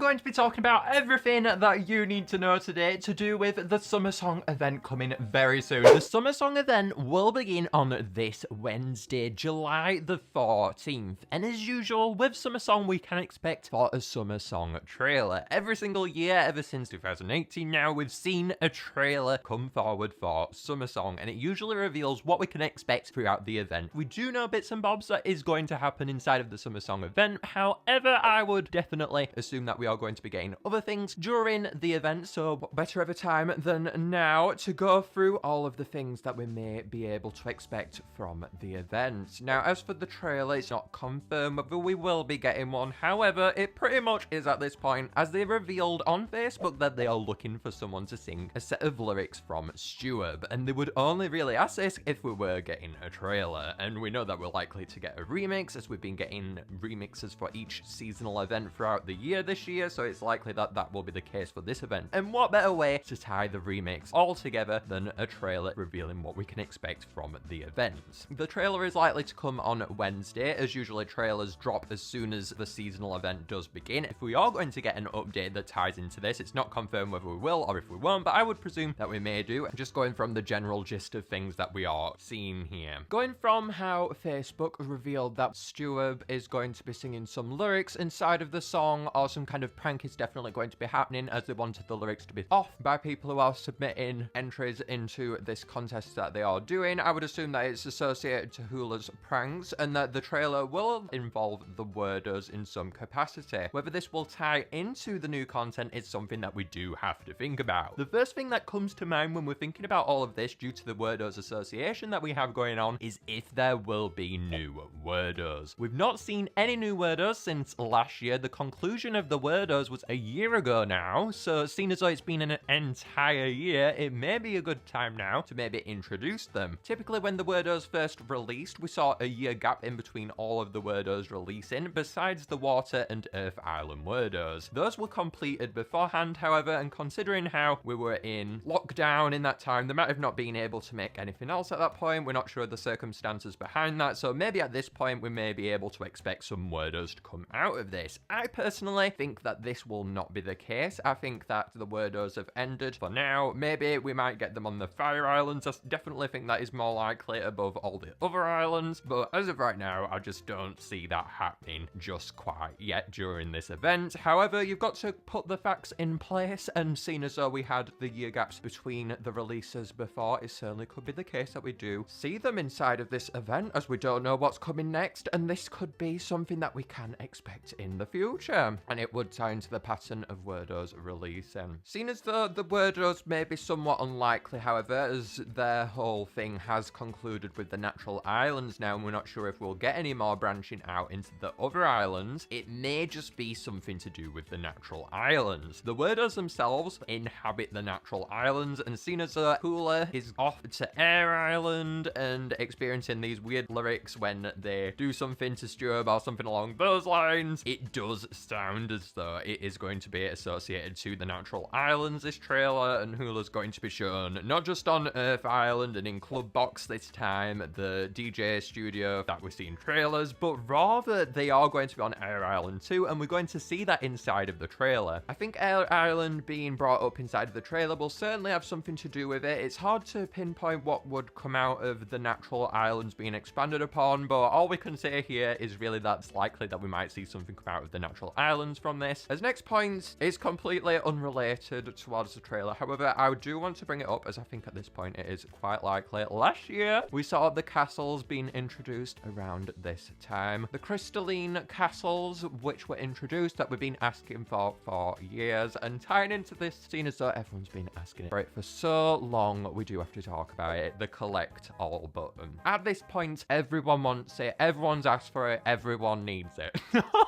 going to be talking about everything that you need to know today to do with the SummerSong event coming very soon. The SummerSong event will begin on this Wednesday, July the 14th. And as usual, with SummerSong, we can expect for a SummerSong trailer. Every single year, ever since 2018 now, we've seen a trailer come forward for SummerSong, and it usually reveals what we can expect throughout the event. We do know bits and bobs that is going to happen inside of the SummerSong event. However, I would definitely assume that we are going to be getting other things during the event, so what better of a time than now to go through all of the things that we may be able to expect from the event. Now, as for the trailer, it's not confirmed whether we will be getting one. However, it pretty much is at this point, as they revealed on Facebook that they are looking for someone to sing a set of lyrics from Stewart, and they would only really ask this if we were getting a trailer, and we know that we're likely to get a remix, as we've been getting remixes for each seasonal event throughout the year this year, so it's likely that that will be the case for this event. And what better way to tie the remix all together than a trailer revealing what we can expect from the event. The trailer is likely to come on Wednesday, as usually trailers drop as soon as the seasonal event does begin. If we are going to get an update that ties into this, it's not confirmed whether we will or if we won't, but I would presume that we may do, just going from the general gist of things that we are seeing here. Going from how Facebook revealed that Stewart is going to be singing some lyrics inside of the song, or some kind of prank is definitely going to be happening, as they wanted the lyrics to be off by people who are submitting entries into this contest that they are doing. I would assume that it's associated to Hula's pranks, and that the trailer will involve the wordos in some capacity. Whether this will tie into the new content is something that we do have to think about. The first thing that comes to mind when we're thinking about all of this, due to the wordos association that we have going on, is if there will be new wordos. We've not seen any new wordos since last year. The conclusion of the wordos was a year ago now, so seeing as though it's been an entire year, it may be a good time now to maybe introduce them. Typically when the wordos first released, we saw a year gap in between all of the wordos releasing, besides the Water and Earth Island wordos. Those were completed beforehand, however, and considering how we were in lockdown in that time, they might have not been able to make anything else at that point. We're not sure of the circumstances behind that, so maybe at this point we may be able to expect some wordos to come out of this. I personally think that this will not be the case. I think that the wordos have ended for now. Maybe we might get them on the Fire Islands. I definitely think that is more likely above all the other islands, but as of right now, I just don't see that happening just quite yet during this event. However, you've got to put the facts in place, and seeing as though we had the year gaps between the releases before, it certainly could be the case that we do see them inside of this event, as we don't know what's coming next, and this could be something that we can expect in the future, and it would tie into the pattern of wordos releasing. Seeing as though the wordos may be somewhat unlikely, however, as their whole thing has concluded with the natural islands now, and we're not sure if we'll get any more branching out into the other islands, it may just be something to do with the natural islands. The wordos themselves inhabit the natural islands, and seeing as though Hula is off to Air Island and experiencing these weird lyrics when they do something to Stewart or something along those lines, it does sound as though it is going to be associated to the natural islands, this trailer, and Hula's going to be shown not just on Earth Island and in Club Box this time, the DJ studio that we're seeing trailers, but rather they are going to be on Air Island too, and we're going to see that inside of the trailer. I think Air Island being brought up inside of the trailer will certainly have something to do with it. It's hard to pinpoint what would come out of the natural islands being expanded upon, but all we can say here is really that's likely that we might see something come out of the natural islands from this. As next point is completely unrelated towards the trailer, however, I do want to bring it up as I think at this point it is quite likely. Last year, we saw the castles being introduced around this time. The crystalline castles, which were introduced, that we've been asking for years, and tying into this, seeing as though everyone's been asking for it for so long, we do have to talk about it, the collect all button. At this point, everyone wants it, everyone's asked for it, everyone needs it.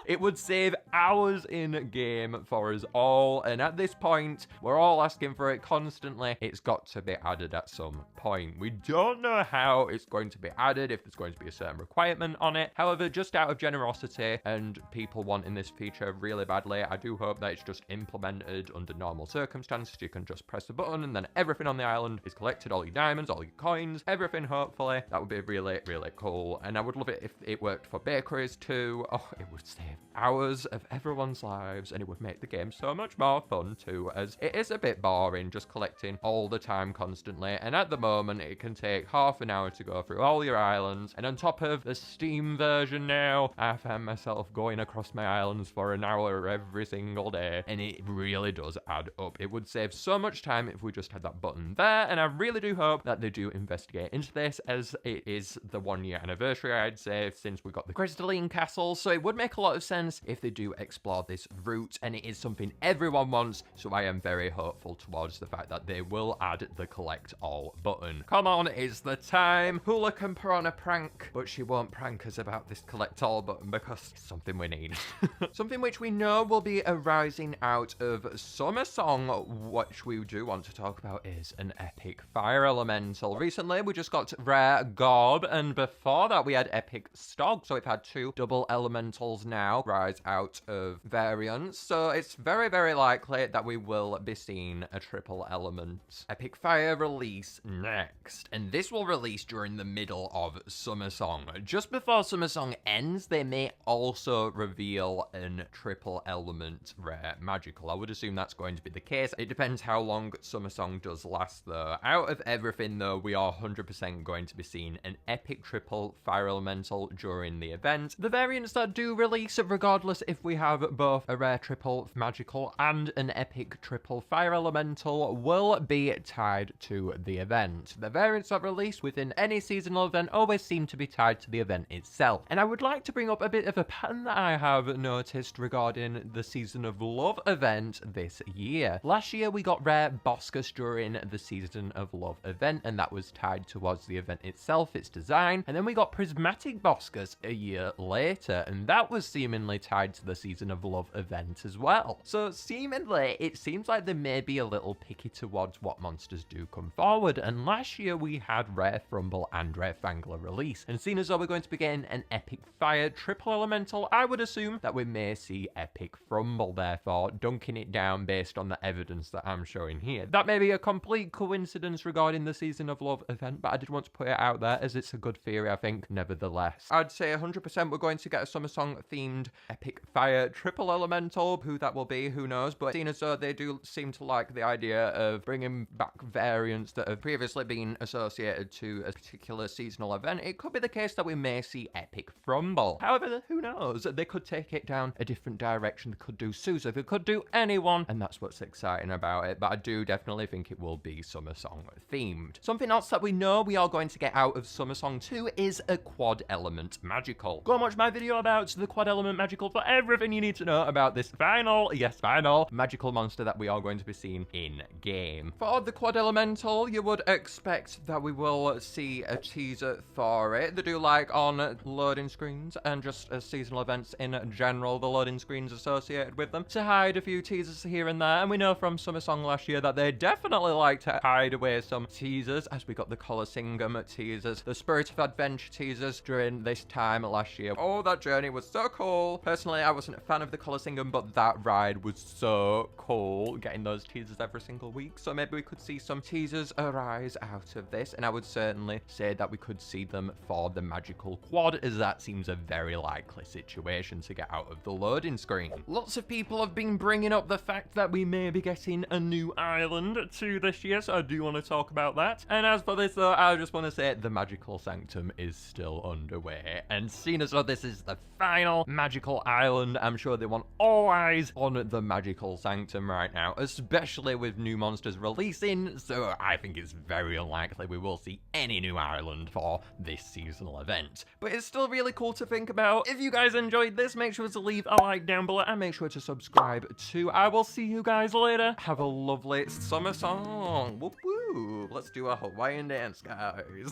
It would save hours in game for us all, and at this point, we're all asking for it constantly. It's got to be added at some point. We don't know how it's going to be added, if there's going to be a certain requirement on it. However, just out of generosity and people wanting this feature really badly, I do hope that it's just implemented under normal circumstances. You can just press the button and then everything on the island is collected, all your diamonds, all your coins, everything, hopefully. That would be really, really cool. And I would love it if it worked for bakeries too. Oh, it would save hours of everyone's lives. lives, and it would make the game so much more fun too, as it is a bit boring just collecting all the time constantly, and at the moment it can take half an hour to go through all your islands, and on top of the Steam version now, I found myself going across my islands for an hour every single day, and it really does add up. It would save so much time if we just had that button there, and I really do hope that they do investigate into this, as it is the 1-year anniversary, I'd say, since we got the Crystalline Castle, so it would make a lot of sense if they do explore this route, and it is something everyone wants, so I am very hopeful towards the fact that they will add the collect all button. Come on, it's the time. Hula can put on a prank, but she won't prank us about this collect all button because it's something we need. Something which we know will be arising out of SummerSong, which we do want to talk about, is an epic fire elemental. Recently, we just got rare Gorb, and before that, we had epic Stog. So we've had 2 double elementals now rise out of variants. So it's very, very likely that we will be seeing a triple element epic fire release next. And this will release during the middle of SummerSong. Just before SummerSong ends, they may also reveal an triple element rare magical. I would assume that's going to be the case. It depends how long SummerSong does last though. Out of everything though, we are 100% going to be seeing an epic triple fire elemental during the event. The variants that do release, regardless if we have both a rare triple magical and an epic triple fire elemental, will be tied to the event. The variants that release within any seasonal event always seem to be tied to the event itself. And I would like to bring up a bit of a pattern that I have noticed regarding the Season of Love event this year. Last year we got rare Boscus during the Season of Love event, and that was tied towards the event itself, its design. And then we got Prismatic Boscus a year later, and that was seemingly tied to the Season of Love event as well. So seemingly, it seems like they may be a little picky towards what monsters do come forward, and last year we had rare Thrumble and rare Fangler release. And seeing as though we're going to be getting an epic fire triple elemental, I would assume that we may see epic Thrumble, therefore dunking it down based on the evidence that I'm showing here. That may be a complete coincidence regarding the Season of Love event, but I did want to put it out there as it's a good theory, I think, nevertheless. I'd say 100% we're going to get a SummerSong themed epic fire triple elemental. Who that will be, who knows, but seeing as though they do seem to like the idea of bringing back variants that have previously been associated to a particular seasonal event, it could be the case that we may see epic Thrumble. However, who knows, they could take it down a different direction. They could do Sousa, they could do anyone, and that's what's exciting about it, but I do definitely think it will be SummerSong themed. Something else that we know we are going to get out of SummerSong 2 is a quad element magical. Go and watch my video about the quad element magical for everything you need to know about this final, yes, final magical monster that we are going to be seeing in game. For the quad elemental, you would expect that we will see a teaser for it. They do like on loading screens and just seasonal events in general, the loading screens associated with them, to hide a few teasers here and there, and we know from SummerSong last year that they definitely like to hide away some teasers, as we got the Colosseum teasers, the Spirit of Adventure teasers during this time last year. Oh, that journey was so cool. Personally, I wasn't a fan of the Colosseum, but that ride was so cool, getting those teasers every single week, so maybe we could see some teasers arise out of this, and I would certainly say that we could see them for the magical quad, as that seems a very likely situation to get out of the loading screen. Lots of people have been bringing up the fact that we may be getting a new island to this year, so I do want to talk about that. And as for this though, I just want to say the Magical Sanctum is still underway, and seeing as though this is the final magical island, I'm sure they want all eyes on the Magical Sanctum right now, especially with new monsters releasing, so I think it's very unlikely we will see any new island for this seasonal event. But it's still really cool to think about. If you guys enjoyed this, make sure to leave a like down below and make sure to subscribe too. I will see you guys later. Have a lovely SummerSong. Whoop woo. Let's do a Hawaiian dance, guys.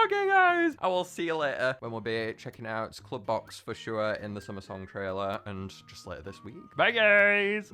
Okay, guys. I will see you later when we'll be checking out Club Box for sure in the SummerSong trailer, and just later this week. Bye, guys.